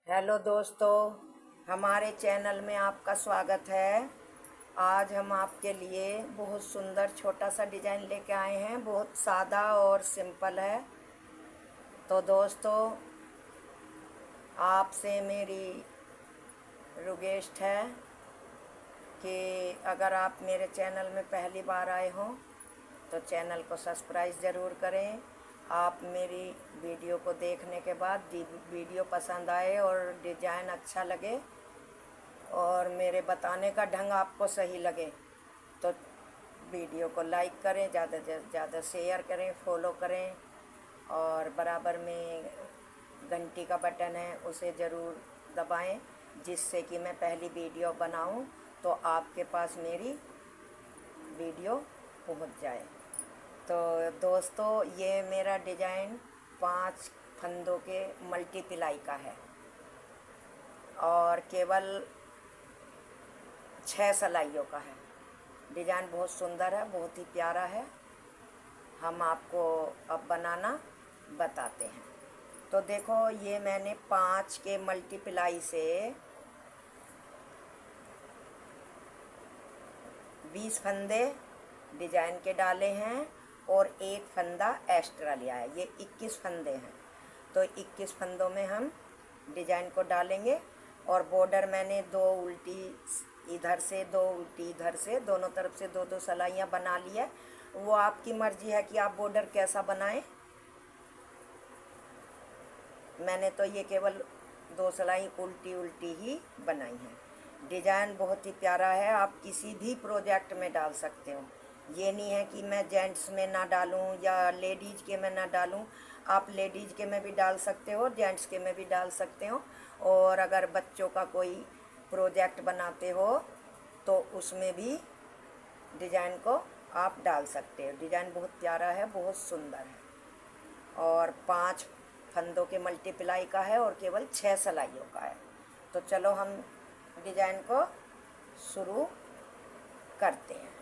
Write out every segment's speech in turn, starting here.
Hello दोस्तों, हमारे channel में आपका स्वागत है। आज हम आपके लिए बहुत सुंदर छोटा सा डिज़ाइन लेके आए हैं। बहुत सादा और सिंपल है। तो दोस्तों, आपसे मेरी रिक्वेस्ट है कि अगर आप मेरे चैनल में पहली बार आए हों तो चैनल को सब्सक्राइब ज़रूर करें। आप मेरी वीडियो को देखने के बाद वीडियो पसंद आए और डिज़ाइन अच्छा लगे और मेरे बताने का ढंग आपको सही लगे तो वीडियो को लाइक करें, ज़्यादा से ज़्यादा शेयर करें, फॉलो करें और बराबर में घंटी का बटन है उसे ज़रूर दबाएं, जिससे कि मैं पहली वीडियो बनाऊं तो आपके पास मेरी वीडियो पहुंच जाए। तो दोस्तों, ये मेरा डिज़ाइन 5 फंदों के मल्टीप्लाई का है और केवल 6 सिलाइयों का है। डिज़ाइन बहुत सुंदर है, बहुत ही प्यारा है। हम आपको अब बनाना बताते हैं। तो देखो, ये मैंने 5 के मल्टीप्लाई से 20 फंदे डिज़ाइन के डाले हैं और एक फंदा एक्स्ट्रा लिया है। ये 21 फंदे हैं। तो 21 फंदों में हम डिज़ाइन को डालेंगे और बॉर्डर मैंने 2 उल्टी इधर से 2 उल्टी इधर से, दोनों तरफ से 2-2 सिलाइयाँ बना ली है। वो आपकी मर्जी है कि आप बॉर्डर कैसा बनाएं। मैंने तो ये केवल 2 सिलाई उल्टी उल्टी ही बनाई है। डिज़ाइन बहुत ही प्यारा है, आप किसी भी प्रोजेक्ट में डाल सकते हो। ये नहीं है कि मैं जेंट्स में ना डालूं या लेडीज़ के में ना डालूं। आप लेडीज़ के में भी डाल सकते हो, जेंट्स के में भी डाल सकते हो। और अगर बच्चों का कोई प्रोजेक्ट बनाते हो तो उसमें भी डिज़ाइन को आप डाल सकते हो। डिज़ाइन बहुत प्यारा है, बहुत सुंदर है और 5 फंदों के मल्टीप्लाई का है और केवल 6 सिलाइयों का है। तो चलो हम डिज़ाइन को शुरू करते हैं।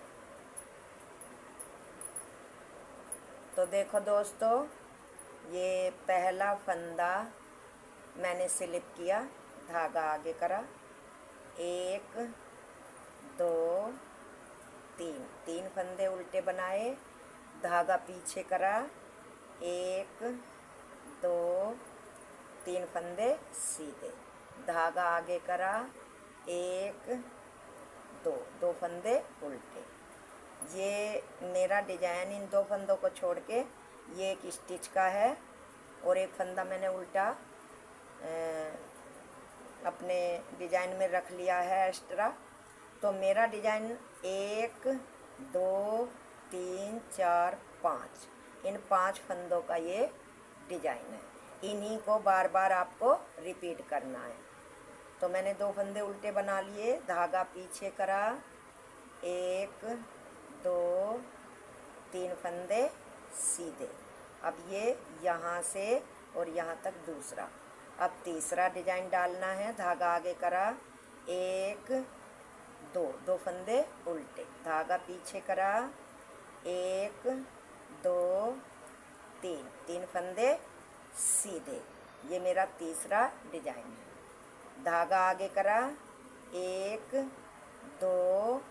तो देखो दोस्तों, ये पहला फंदा मैंने स्लिप किया, धागा आगे करा, 1 2 3 फंदे उल्टे बनाए, धागा पीछे करा, 1 2 3 फंदे सीधे, धागा आगे करा, 1 2 फंदे उल्टे। ये मेरा डिज़ाइन इन 2 फंदों को छोड़ के ये एक स्टिच का है और एक फंदा मैंने उल्टा अपने डिज़ाइन में रख लिया है एक्स्ट्रा। तो मेरा डिज़ाइन 1 2 3 4 5, इन 5 फंदों का ये डिज़ाइन है। इन्हीं को बार बार आपको रिपीट करना है। तो मैंने 2 फंदे उल्टे बना लिए, धागा पीछे करा, 1 2 3 फंदे सीधे। अब ये यहाँ से और यहाँ तक दूसरा। अब तीसरा डिज़ाइन डालना है, धागा आगे करा, 1 2 फंदे उल्टे, धागा पीछे करा, 1 2 3 फंदे सीधे। ये मेरा तीसरा डिज़ाइन है। धागा आगे करा, 1 2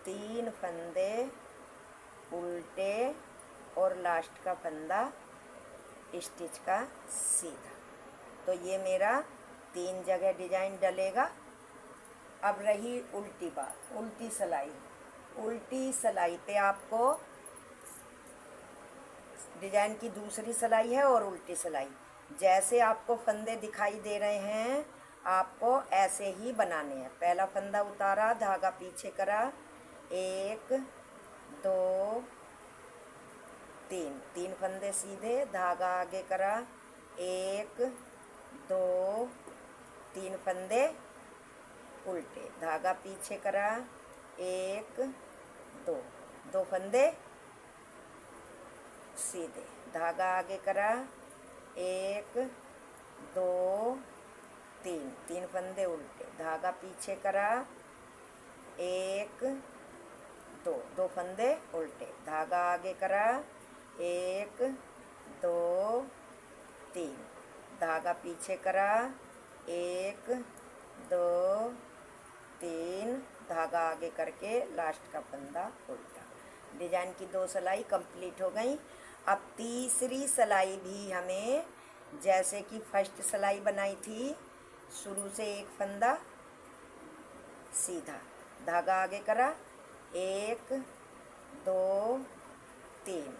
3 फंदे उल्टे और लास्ट का फंदा स्टिच का सीधा। तो ये मेरा 3 जगह डिज़ाइन डलेगा। अब रही उल्टी बात, उल्टी सिलाई। उल्टी सिलाई पे आपको डिज़ाइन की दूसरी सिलाई है और उल्टी सिलाई, जैसे आपको फंदे दिखाई दे रहे हैं आपको ऐसे ही बनाने हैं। पहला फंदा उतारा, धागा पीछे करा, 1 2 3 फंदे सीधे, धागा आगे करा, 1 2 3 फंदे उल्टे, धागा पीछे करा, 1 2 फंदे सीधे, धागा आगे करा, 1 2 3 फंदे उल्टे, धागा पीछे करा, 1 2 फंदे उल्टे, धागा आगे करा, 1 2 3, धागा पीछे करा, 1 2 3, धागा आगे करके लास्ट का फंदा उल्टा। डिजाइन की 2 सिलाई कंप्लीट हो गई। अब तीसरी सिलाई भी हमें जैसे कि फर्स्ट सिलाई बनाई थी, शुरू से एक फंदा सीधा, धागा आगे करा, 1 2 3,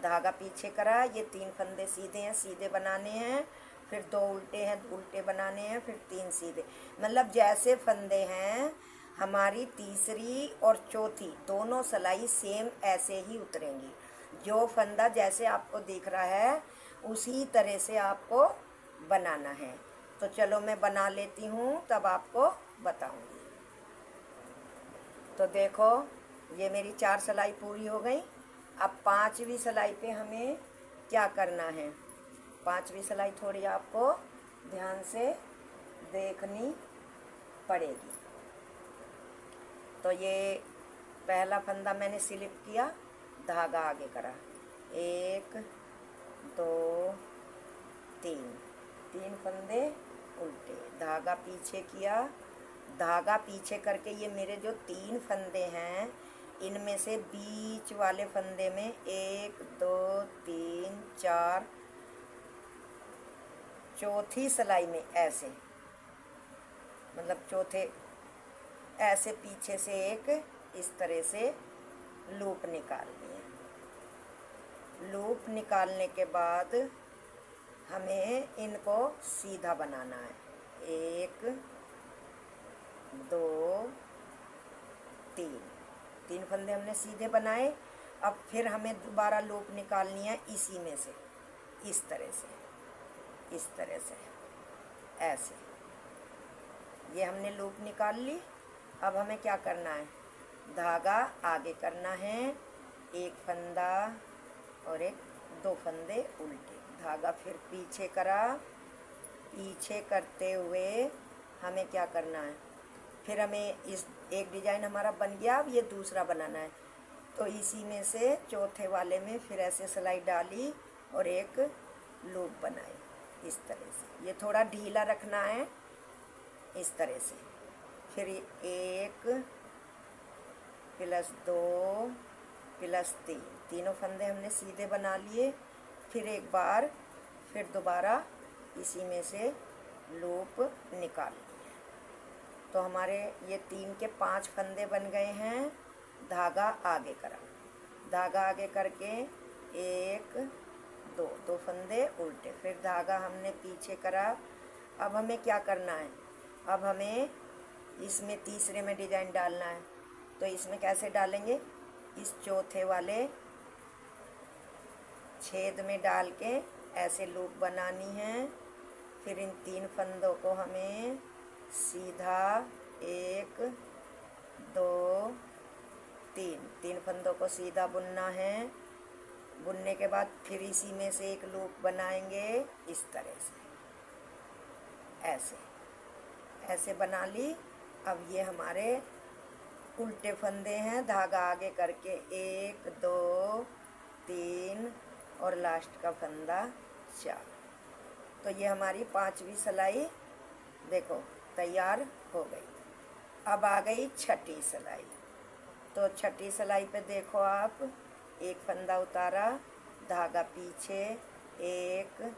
धागा पीछे करा, ये 3 फंदे सीधे हैं, सीधे बनाने हैं, फिर 2 उल्टे हैं, उल्टे बनाने हैं, फिर 3 सीधे। मतलब जैसे फंदे हैं हमारी तीसरी और चौथी दोनों सिलाई सेम ऐसे ही उतरेंगी। जो फंदा जैसे आपको दिख रहा है उसी तरह से आपको बनाना है। तो चलो मैं बना लेती हूँ, तब आपको बताऊँगी। तो देखो ये मेरी 4 सिलाई पूरी हो गई। अब 5वीं सिलाई पे हमें क्या करना है, 5वीं सिलाई थोड़ी आपको ध्यान से देखनी पड़ेगी। तो ये पहला फंदा मैंने स्लिप किया, धागा आगे करा, 1 2 3 फंदे उल्टे, धागा पीछे किया, धागा पीछे करके ये मेरे जो 3 फंदे हैं इनमें से बीच वाले फंदे में 1 2 3 4, चौथी सिलाई में ऐसे, मतलब चौथे ऐसे पीछे से एक इस तरह से लूप निकालनी है। लूप निकालने के बाद हमें इनको सीधा बनाना है, 1 2 3 फंदे हमने सीधे बनाए। अब फिर हमें दोबारा लूप निकालनी है इसी में से, इस तरह से ऐसे, ये हमने लूप निकाल ली। अब हमें क्या करना है, धागा आगे करना है, एक फंदा और 2 फंदे उल्टे, धागा फिर पीछे करा, पीछे करते हुए हमें क्या करना है, फिर हमें इस एक डिजाइन हमारा बन गया। अब ये दूसरा बनाना है, तो इसी में से चौथे वाले में फिर ऐसे सिलाई डाली और एक लूप बनाई इस तरह से। ये थोड़ा ढीला रखना है इस तरह से। फिर 1 + 2 + 3, तीनों फंदे हमने सीधे बना लिए। फिर एक बार फिर दोबारा इसी में से लूप निकाल लिए। तो हमारे ये 3 के 5 फंदे बन गए हैं। धागा आगे करा, धागा आगे करके 1 2 फंदे उल्टे, फिर धागा हमने पीछे करा। अब हमें क्या करना है, अब हमें इसमें तीसरे में डिजाइन डालना है। तो इसमें कैसे डालेंगे, इस चौथे वाले छेद में डाल के ऐसे लूप बनानी है। फिर इन 3 फंदों को हमें सीधा 1 2 3 फंदों को सीधा बुनना है। बुनने के बाद फिर इसी में से एक लूप बनाएंगे इस तरह से, ऐसे बना ली। अब ये हमारे उल्टे फंदे हैं, धागा आगे करके 1 2 3 और लास्ट का फंदा 4। तो ये हमारी 5वीं सिलाई देखो तैयार हो गई। अब आ गई छठी सिलाई। तो छठी सिलाई पे देखो आप, एक फंदा उतारा, धागा पीछे, 1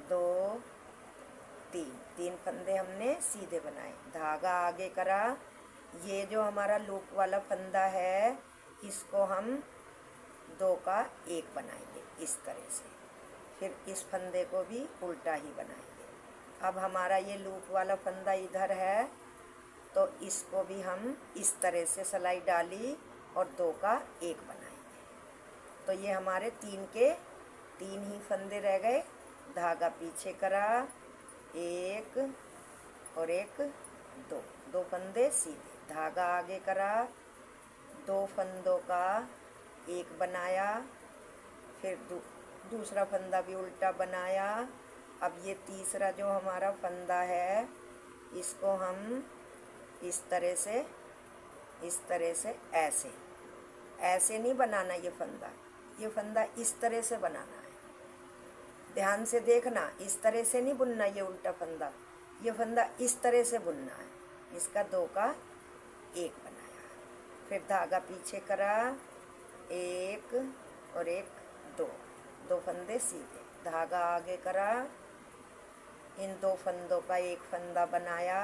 2 3 फंदे हमने सीधे बनाए, धागा आगे करा। ये जो हमारा लूप वाला फंदा है इसको हम 2 का 1 बनाएंगे इस तरह से। फिर इस फंदे को भी उल्टा ही बनाएंगे। अब हमारा ये लूप वाला फंदा इधर है, तो इसको भी हम इस तरह से सिलाई डाली और 2 का 1 बनाएंगे। तो ये हमारे 3 के 3 ही फंदे रह गए। धागा पीछे करा, 1 और 1 2 फंदे सीधे, धागा आगे करा, 2 फंदों का 1 बनाया, फिर दूसरा फंदा भी उल्टा बनाया। अब ये तीसरा जो हमारा फंदा है इसको हम इस तरह से ऐसे नहीं बनाना। ये फंदा इस तरह से बनाना है, ध्यान से देखना। इस तरह से नहीं बुनना ये उल्टा फंदा, ये फंदा इस तरह से बुनना है। इसका 2 का 1 बनाया, फिर धागा पीछे करा, 1 और 1 2, 2 फंदे सीधे, धागा आगे करा, इन 2 फंदों का एक फंदा बनाया,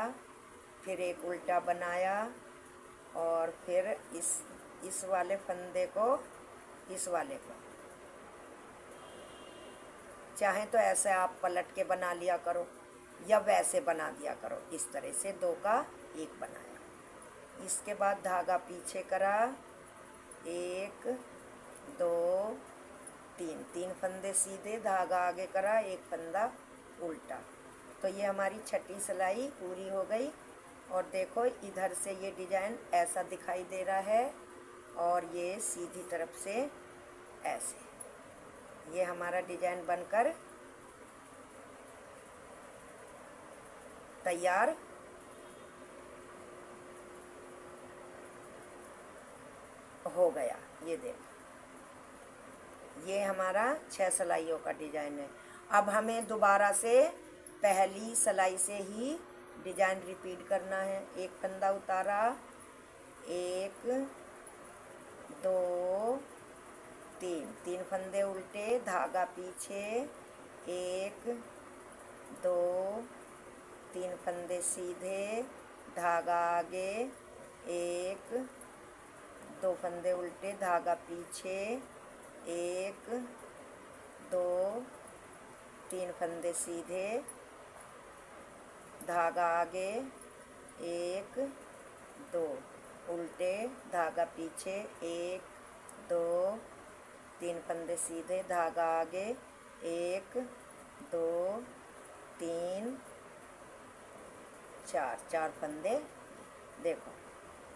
फिर एक उल्टा बनाया और फिर इस वाले फंदे को इस वाले को, चाहे तो ऐसे आप पलट के बना लिया करो या वैसे बना दिया करो। इस तरह से 2 का 1 बनाया। इसके बाद धागा पीछे करा, 1 2 3, 3 फंदे सीधे, धागा आगे करा, एक फंदा उल्टा। तो ये हमारी छठी सिलाई पूरी हो गई। और देखो इधर से ये डिजाइन ऐसा दिखाई दे रहा है और ये सीधी तरफ से ऐसे, ये हमारा डिजाइन बनकर तैयार हो गया। ये देखो, ये हमारा 6 सिलाइयों का डिजाइन है। अब हमें दोबारा से पहली सिलाई से ही डिजाइन रिपीट करना है। एक फंदा उतारा, 1 2 3, 3 फंदे उल्टे, धागा पीछे, 1 2 3 फंदे सीधे, धागा आगे, 1 2 फंदे उल्टे, धागा पीछे, 1 2 3 फंदे सीधे, धागा आगे, 1 2 उल्टे, धागा पीछे, 1 2 3 फंदे सीधे, धागा आगे, 1 2 3 4, 4 फंदे। देखो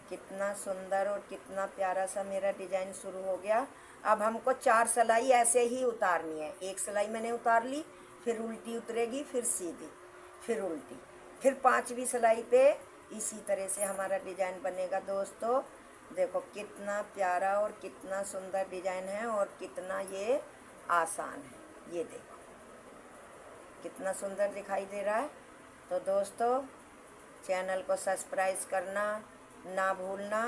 कितना सुंदर और कितना प्यारा सा मेरा डिजाइन शुरू हो गया। अब हमको 4 सिलाई ऐसे ही उतारनी है। एक सिलाई मैंने उतार ली, फिर उल्टी उतरेगी, फिर सीधी, फिर उल्टी, फिर 5वीं सिलाई पे इसी तरह से हमारा डिजाइन बनेगा। दोस्तों देखो कितना प्यारा और कितना सुंदर डिजाइन है और कितना ये आसान है। ये देखो कितना सुंदर दिखाई दे रहा है। तो दोस्तों चैनल को सब्सक्राइब करना ना भूलना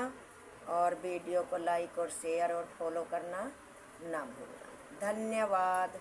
और वीडियो को लाइक और शेयर और फॉलो करना ना भूलना। धन्यवाद।